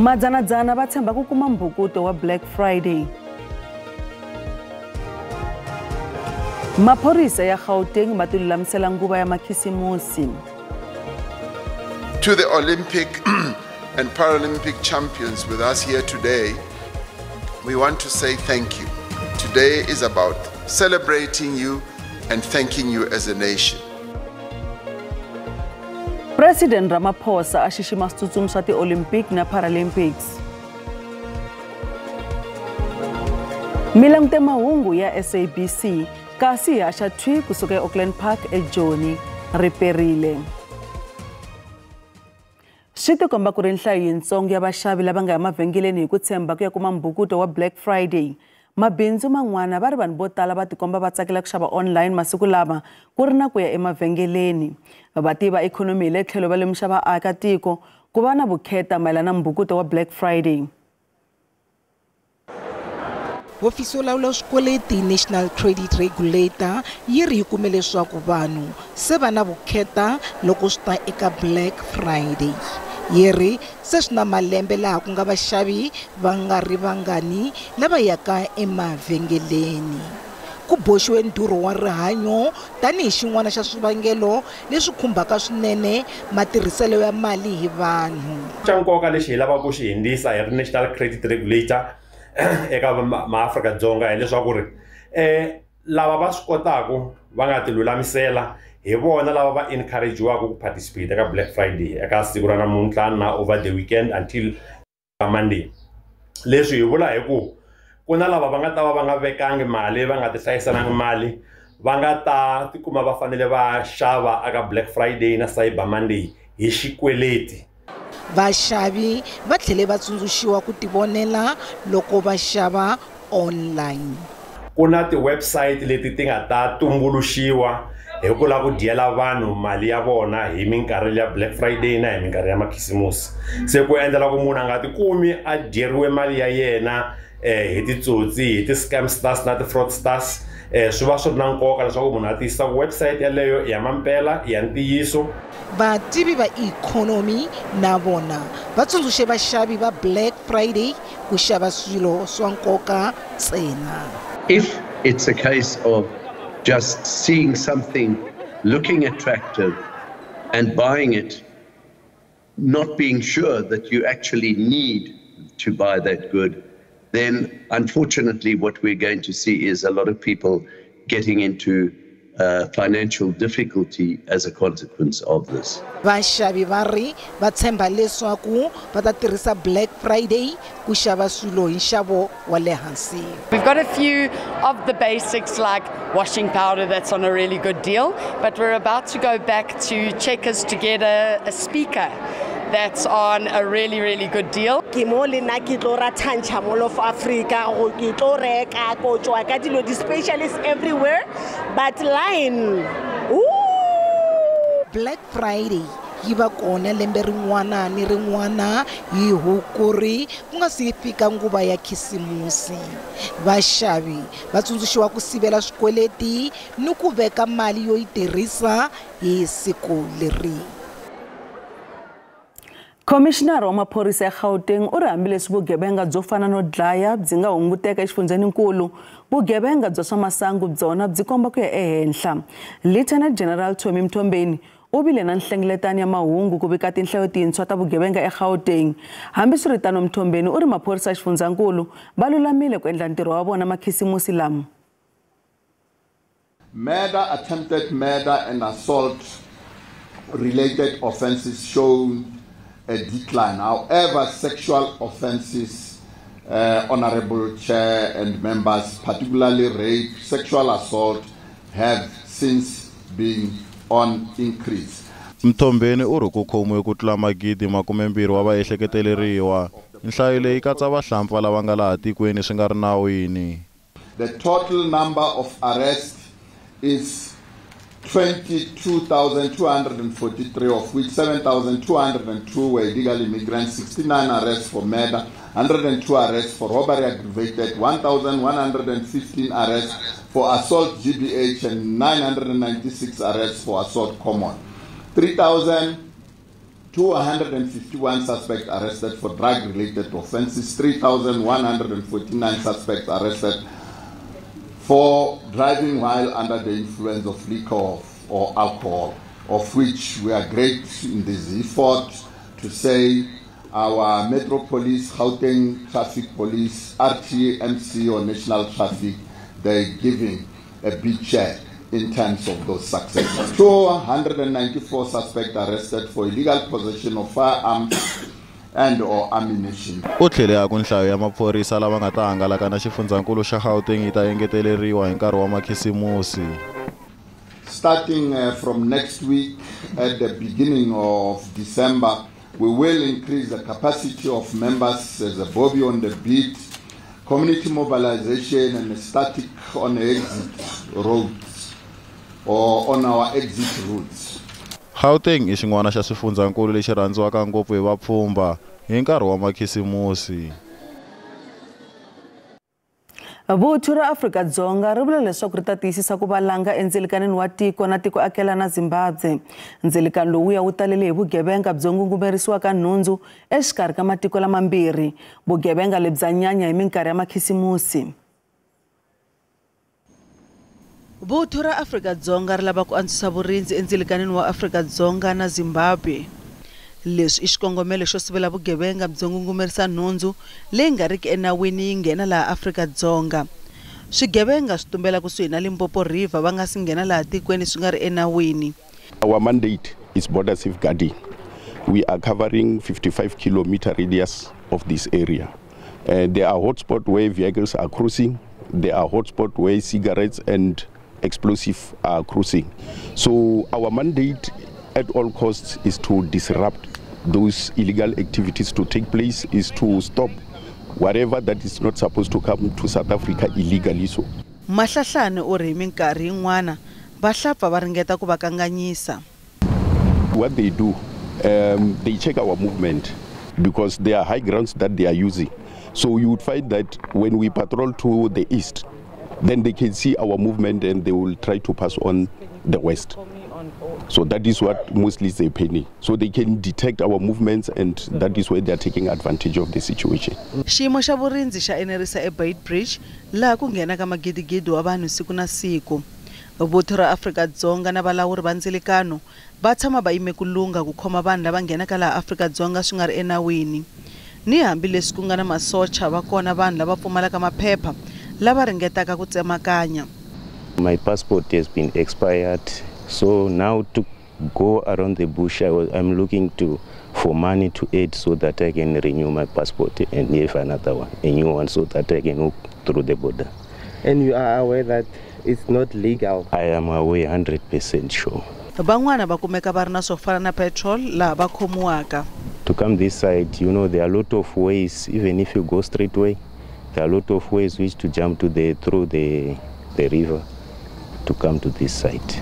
Madzanadzana va tshemba ku kuma mbukuto wa Black Friday. Maphorisa ya Gauteng ma tilulamisela nguva ya makhisimusi. To the Olympic and Paralympic champions with us here today, we want to say thank you. Today is about celebrating you and thanking you as a nation. President Ramaphosa ashishima switsutsumi swa ti-Olympic na Paralympics. Milangute mahungu ya SABC kasi haxa thwi kusuka eAuckland Park eJoni riperile. Swi tikomba ku ri nhlayo yintsongo ya vaxavi lava nga ya mavhengeleni hi ku tshemba ku ya kuma mbukuto wa Black Friday. Mabindzu man'wana va ri vanhu vo tala va tikomba va tsakela ku xava online masiku lama ku ri na ku ya emavhengeleni. Vativi va ikhonomi hi le tlhelo va lemuxa vaakatiko ku va na vukheta mayelana na mbukuto wa Black Friday. Hofisi yo lawula swikweleti National Credit Regulator yi ri yi kume leswaku vanhu se va na vukheta loko swi ta eka Black Friday. Yi ri se swi na malembe laha ku nga vaxavi va nga ri vangani lava yaka emavhengeleni. Ku boxiwe ndhurho wa rihanyo tanihi xin'wana xa swivangelo leswi khumbaka swinene matirhiselo ya mali hi vanhu. Xa nkoka lexi hi lavaka ku xi hindzisa hi ri National Credit Regulator eka maAfrika-Dzonga hileswaku ri lava va swi kotaku va nga tilulamisela hi vona lava va encouragewaku ku participate eka Black Friday eka siku ra namuntlha na over the weekend until Monday. Leswi hi vula hi ku na lava va nga ta va nga vekangi mali va nga ti hlayisananga mali va nga ta tikuma va fanele va xava eka Black Friday na Cyber Monday hi xikweleti. Vaxavi va tlhele va tsundzuxiwa ku tivonela loko va xava online. Ku na ti-website leti ti nga ta tumbuluxiwa hi ku lava ku dyela vanhu mali ya vona hi minkarhi ya Black Friday na hi minkarhi ya makhisimusi. Se ku endlela ku munhu a nga tikumi a dyeriwe mali ya yena hi titsotsi hi ti-scamsters na ti-fraudsters. Swi va swi ri na nkoka leswaku munhu a tiyisisa ku website yaleyo i ya mampela i ya ntiyiso. Vativi va ikhonomi na vona va tsundzuxe vaxavi va Black Friday ku xava swilo swa nkoka ntsena. If it's a case of just seeing something looking attractive and buying it, not being sure that you actually need to buy that good, then unfortunately what we're going to see is a lot of people getting into financial difficulty as a consequence of this. Vaxavi va ri va tshemba leswaku va ta tirhisa Black Friday ku xava swilo hi nxavo wa le hansi. We've got a few of the basics like washing powder that's on a really good deal, but we're about to go back to Checkers to get a speaker that's on a really, really good deal. Ke mo le na ke tlo ra thantsha Mall of Africa go ke tlo reka go tswa ka dilo di-specialists everywhere but line. Black Friday yi va kona lembe rin'wana ni rin'wana hi Hukuri ku nga si fika nguva ya khisimusi. Vaxavi va tsundzuxiwa ku sivela swikweleti ni ku veka mali yo yi tirhisa hi siku leri. Commissioner wa maphorisa ya Gauteng u ri hambileswi vugevenga byo fana no dlaya byi nga hunguteka exifundzeninkulu, vugevenga bya swa masangu byona byi komba ku ya ehenhla. Lieutenant General Tommy Mthombeni u vile na nhlengeletano ya mahungu ku vika tinhlayo tintshwa ta vugevenga eGauteng. Hambiswiritano Mthombeni u ri maphorisa ya xifundzeninkulu va lulamile ku endla ntirho wa vona makhisimusi lama. Murder, attempted murder and assault related offenses shown a decline. However, sexual offenses, Honorable Chair and members, particularly rape, sexual assault, have since been on increase. Mthombeni u ri ku khomiwe ku tlula magidi 20 wa vaehleketeleriwa. Nhlayo leyi katsa vahlampfa lava nga laha tikweni swi nga ri nawini. The total number of arrests is 22,243, of which 7,202 were illegal immigrants, 69 arrests for murder, 102 arrests for robbery aggravated, 1,115 arrests for assault GBH, and 996 arrests for assault common. 3,000 251 suspects arrested for drug-related offences, 3,149 suspects arrested for driving while under the influence of liquor or alcohol, of which we are great in this effort to say our Metro Police, Gauteng Traffic Police, RTMC or National Traffic, they're giving a big check in terms of those successes. 294 suspects arrested for illegal possession of firearms and or ammunition. U tlhele ku nhlayo ya maphorisa lava nga ta hangalaka na xifundzankulu xa Gauteng yi ta engeteleriwa hi nkarhi wa makhisimusi. Starting from next week at the beginning of December, we will increase the capacity of members as a Bobby on the beat, community mobilization and static on exit roads or on our exit routes. Gauteng i xin'wana xa swifundzankulu lexi rhandziwaka ngopfu hi vapfhumba hi nkarhi wa makhisimusi. Vuthu ra Afrika-Dzonga ri vula leswaku ri ta tiyisisa ku valanga endzilikaneni wa tiko na tiko akelana Zimbabwe. Ndzilikano lowuya wu talele hi vugevenga byo ngungumerisiwaka nhundzu exikarhi ka matiko lamambirhi. Vugevenga lebya nyanya hi minkarhi ya makhisimusi. Vuthu ra Afrika-Dzonga ri lava ku antswisa vurindzi endzilikaneni wa Afrika-Dzonga na Zimbabwe. Leswi i xikongomelo xo sivela vugevenga byo ngungumerisa nhundzu leyi nga riki enawini yi nghena laha Afrika-Dzonga. Swigevenga swi tumbela kusuhi na Limpopo River va nga si nghena laha tikweni swi nga ri enawini. Our mandate is border safeguarding. We are covering 55-kilometer radius of this area. There are hotspots where vehicles are cruising. There are hotspots where cigarettes and explosives are cruising. So our mandate at all costs is to disrupt those illegal activities to take place, is to stop whatever that is not supposed to come to South Africa illegally. So Mahlahlane o ri minkarhi yin'wana vahlapfa va ringeta ku va kanganyisa. What they do, they check our movement because there are high grounds that they are using. So you would find that when we patrol to the east, then they can see our movement and they will try to pass on the west. So that is what mostly is a penny. So they can detect our movements and that is where they are taking advantage of the situation. Xiyimo xa vurinzi xa enerisa eBeitbridge laha ku nghenaka magidigidi wa vanhu siku na siku. Vuthu ra Afrika-Dzonga na valawuri va ndzilikano va tshama va yime ku lunga ku khoma vanhu lava nghenaka laha Afrika-Dzonga swi nga ri enawini. Ni hambi leswi ku nga na masocha va kona vanhu lava pfumalaka maphepha lava ringetaka ku tsemakanya. My passport has been expired. So now to go around the bush, I'm looking for money to aid so that I can renew my passport and have another one, a new one, so that I can walk through the border. And you are aware that it's not legal? I am aware 100% sure. Van'wana va kumeka va ri na swo fana na petrol laha va khomiwaka. To come this side, you know, there are a lot of ways. Even if you go straight way, there are a lot of ways which to jump to through the river to come to this side.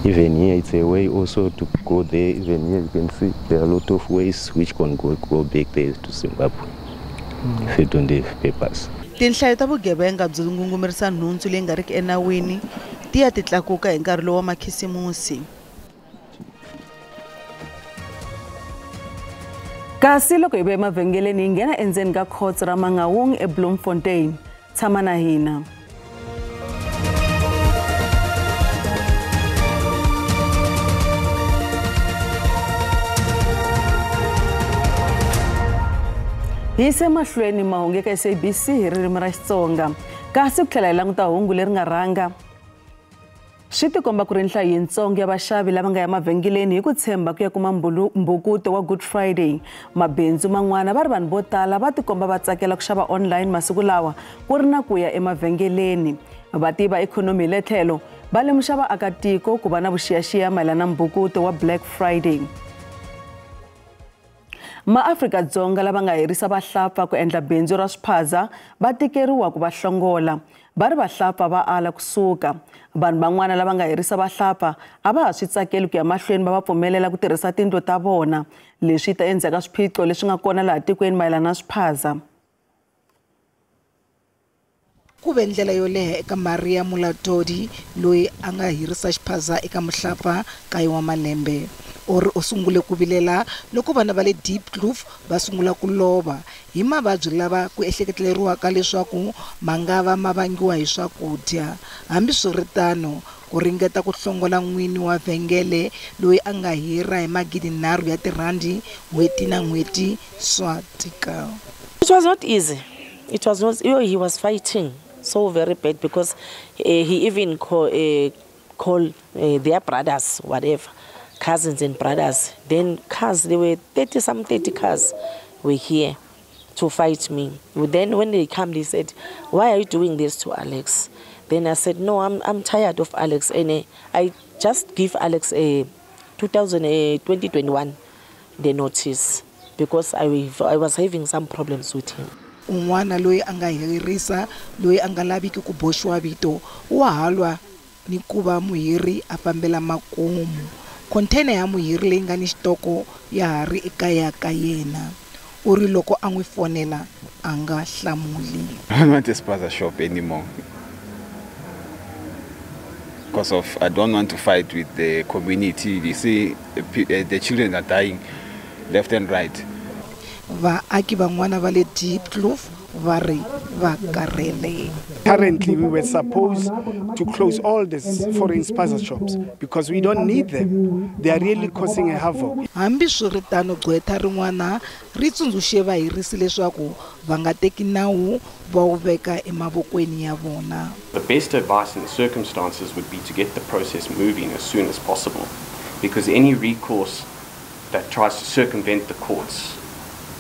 Even here, it's a way also to go there. Even here, you can see there are a lot of ways which can go back there to Zimbabwe if you don't have papers. Tinhlayo ta vugevenga byo ngungumerisa nhundzu leyi nga riki enawini ti ya titlakuka hi nkarhi lowu wa makhisimusi. Kasi loko hi ve emavhengeleni hi nghena endzeni ka khotsi ra Mahungu eBloemfontein. Tshama na hina. Hi se mahlweni mahungu eka SABC hi ririmi ra Xitsonga. Kasi ku tlhela hi languta hungu leri nga rhanga. Swi tikomba ku ri nhlayo yintsongo ya vaxavi lava nga ya mavhengeleni hi ku tshemba ku ya kuma mbukuto wa Good Friday. Mabindzu man'wana va ri vanhu vo tala va tikomba va tsakela ku xava online masiku lawa ku ri na ku ya emavhengeleni. Vativa ikhonomi hi le tlhelo va lemuxa vaakatiko ku va na vuxiyaxiya mayelana na mbukuto wa Black Friday. Ma-Afrika-Dzonga lava nga herisa vahlapfa ku endla bindzu ra swiphaza va tikeriwa ku va hlongola. Va ri vahlapfa va ala kusuka. Vanhu van'wana lava nga herisa vahlapfa a va ha swi tsakeli ku ya mahlweni va va pfumelela ku tirhisa tindlu ta vona. Leswi ta endzhaku ka swiphiqo leswi nga kona laha tikweni mayelana na swiphaza. Ku ve ndlela yo leha eka Maria Mulatodi loyi a nga hirisa xiphaza eka muhlapfa ka wa malembe. or o sungule ku vilela loko vana va le Deep Kloof va sungula ku lova hi mavabyi lava ku ehleketeleriwaka leswaku mangava ma vangiwa hi swakudya. Hambiswiritano ku ringeta ku hlongola n'wini wa vhengele loyi a nga hira hi R3 ya n'hweti na n'hweti swa tika. It was not easy. It was not. He was fighting so very bad because he even called their brothers, whatever, cousins and brothers. Then cars, there were 30 cars were here to fight me. Then when they come, they said, "Why are you doing this to Alex?" Then I said, "No, I'm tired of Alex, and I just give Alex a 2021 the notice because I was having some problems with him." Un'wana loyi a nga hirisa loyi a nga laviki ku boxiwa vito wa halwa ni ku va muhiri a fambela makumu. Container ya muhiri leyi nga ni xitoko ya hari ekaya ka yena. Uri loko a n'wi fonela a nga hlamuli. I don't want a spaza shop anymore because I don't want to fight with the community. You see, the children are dying left and right. Vaaki van'wana va le Deep Kloof va ri va karele. Currently, we were supposed to close all these foreign spaza shops because we don't need them. They are really causing a havoc. Hambiswiritano gqweta rin'wana ri tsundzuxe vahirisi leswaku va nga teki nawu va wu veka emavokweni ya vona. The best advice in the circumstances would be to get the process moving as soon as possible, because any recourse that tries to circumvent the courts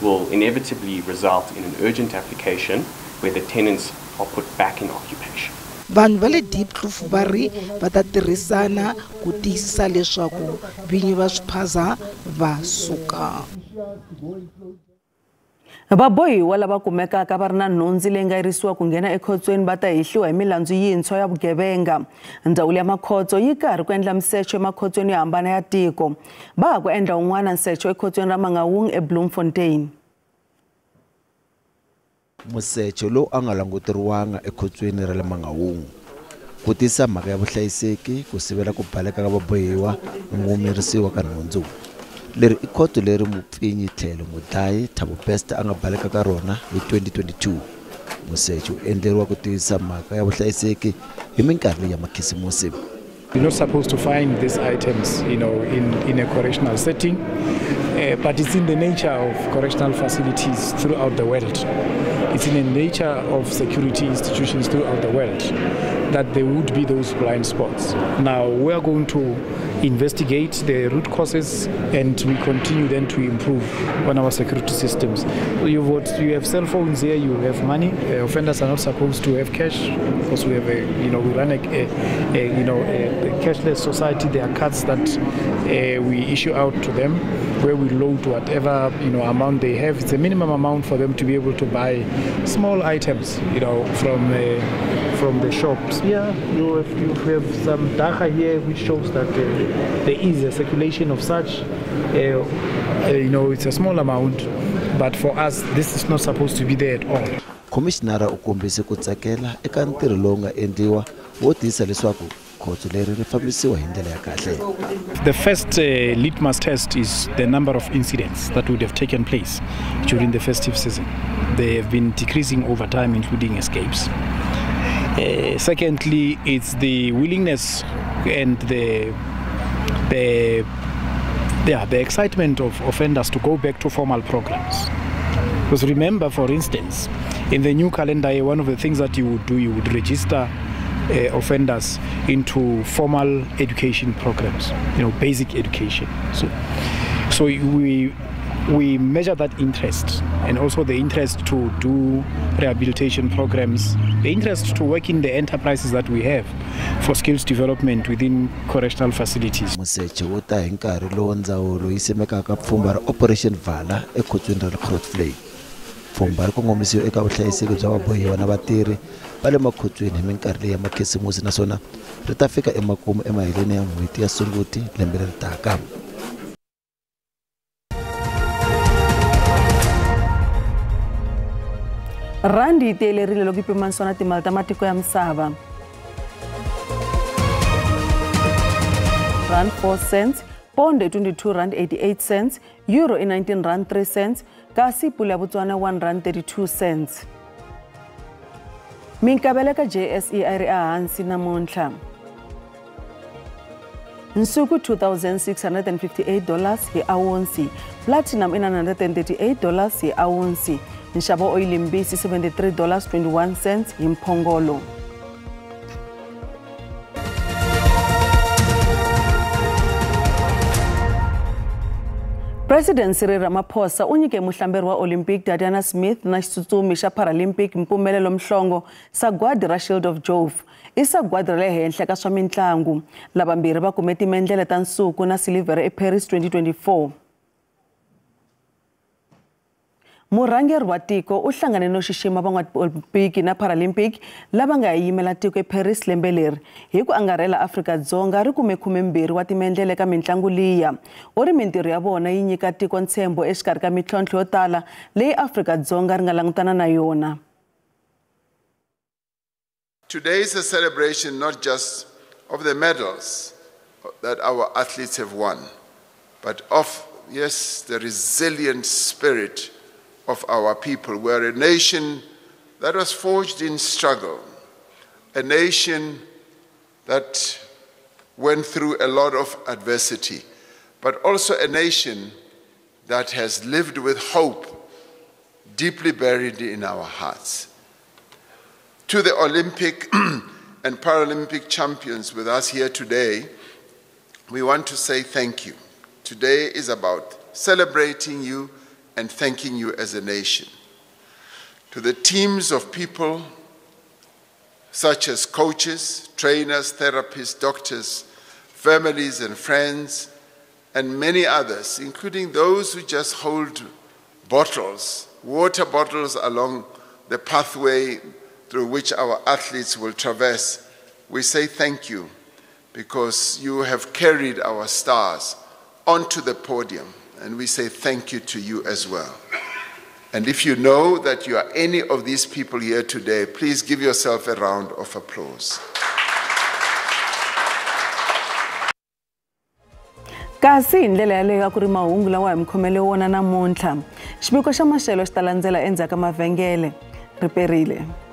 will inevitably result in an urgent application where the tenants are put back in occupation. Vanhu va le Deep Kloof va ri va ta tirhisana ku tiyisisa leswaku vinyi va swiphaza va suka. Vabohiwa lava kumekaka va ri na nhundzu leyi nga yirisiwa ku nghena ekhotsweni va ta hihliwa hi milandzu yintshwa ya vugevenga. Ndzawulo ya makhotso yi karhi ku endla misecho emakhotsweni yo hambana ya tiko. Va ha ku endla un'wana nsecho ekhotsweni ra Mahungu eBloemfontein. Musecho lowu a nga languteriwanga ekhotsweni ra le Mahungu ku tisa mhaka ya vuhlayiseki ku sivela ku baleka ka vabohiwa ngumerisiwa ka nhundzu. Leri I khoto leri mupfinyi tlhelo mudlayi Thabo Best a nga baleka ka rona hi 2022. Musecho endleriwa ku tisa mhaka ya vuhlayiseki hi minkarhi ya makhisimusi. You're not supposed to find these items, in a correctional setting, but it's in the nature of correctional facilities throughout the world. It's in the nature of security institutions throughout the world that there would be those blind spots. Now we are going to investigate the root causes and we continue then to improve on our security systems. So you have cell phones here, you have money. Offenders are not supposed to have cash because we have we run a cashless society. There are cards that we issue out to them where we load whatever amount they have. It's a minimum amount for them to be able to buy small items from the shops. Yeah, you have some data here which shows that there is a circulation of such. It's a small amount, but for us this is not supposed to be there at all. Commissioner u kombise ku tsakela eka ntirho lowu nga endliwa wo tisa leswaku khotso leri ri fambisiwa hi ndlela ya kahle. The first litmus test is the number of incidents that would have taken place during the festive season. They have been decreasing over time, including escapes. Secondly, it's the willingness and the excitement of offenders to go back to formal programs. Because remember, for instance, in the new calendar year, one of the things that you would do, you would register offenders into formal education programs, basic education. So we measure that interest and also the interest to do rehabilitation programs, the interest to work in the enterprises that we have for skills development within correctional facilities. Musecho wo ta hi nkarhi lowu ndzawulo yi simekaka pfhumba ra Operation Vala ekhotsweni ra Grootvlei. Pfhumba ri kongomisiwa eka vuhlayiseki bya vabohiwa na vatirhi va le makhotsweni hi minkarhi leyi ya makhisimusi naswona ri ta fika emakumu emaheleni ya n'hweti ya Sunguti lembe leri taka. Randi yi tiyelerile loko yi pimanisiwa na timali ta matiko ya misava. Rand 4 cents Pound 22 rand 88 cents, euro 19 rand 3 cents, kasi pula ya Botswana 1 rand 32 cents. Minkabelo ka JSE a ri ehansi namuntlha. Nsuku $2,658 hi awunsi, platinum $938 hi awunsi, nxavo oil mbisi $73.21 hi mphongolo. President Cyril Ramaphosa u nyike muhlamberi wa Olympic Diana Smith na xitsutsumi xa Paralympic mpfumelelo mhlongo sagwadi ra Shield of Jove. I sagwadi ra le henhla ka swa mitlangu. Lavambirhi va kume timendlele ta nsuku na silivhere eParis 2024. Murhangeri wa tiko u hlangane no xixima van'wa-Olympic na Paralympic lava nga yimela tiko eParis lembe leri. Hi ku angarhela Afrika-Dzonga ri kume 12 wa timendlele ka mitlangu liya. U ri mintirho ya vona yi nyika tiko ntshembo exikarhi ka mitlhontlho yo tala leyi Afrika-Dzonga ri nga langutana na yona. Today is a celebration not just of the medals that our athletes have won, but of, yes, the resilient spirit of our people. We're a nation that was forged in struggle, a nation that went through a lot of adversity, but also a nation that has lived with hope deeply buried in our hearts. To the Olympic and Paralympic champions with us here today, we want to say thank you. Today is about celebrating you and thanking you as a nation. To the teams of people such as coaches, trainers, therapists, doctors, families and friends, and many others, including those who just hold bottles, water bottles along the pathway through which our athletes will traverse, we say thank you because you have carried our stars onto the podium. And we say thank you to you as well. And if you know that you are any of these people here today, please give yourself a round of applause. Kasi hi ndlela yaleyo ku ri mahungu lawa hi mkhomele wona namuntlha. Xiviko xa maxelo xi ta landzela endzhaku ka mavhengele. Riperile.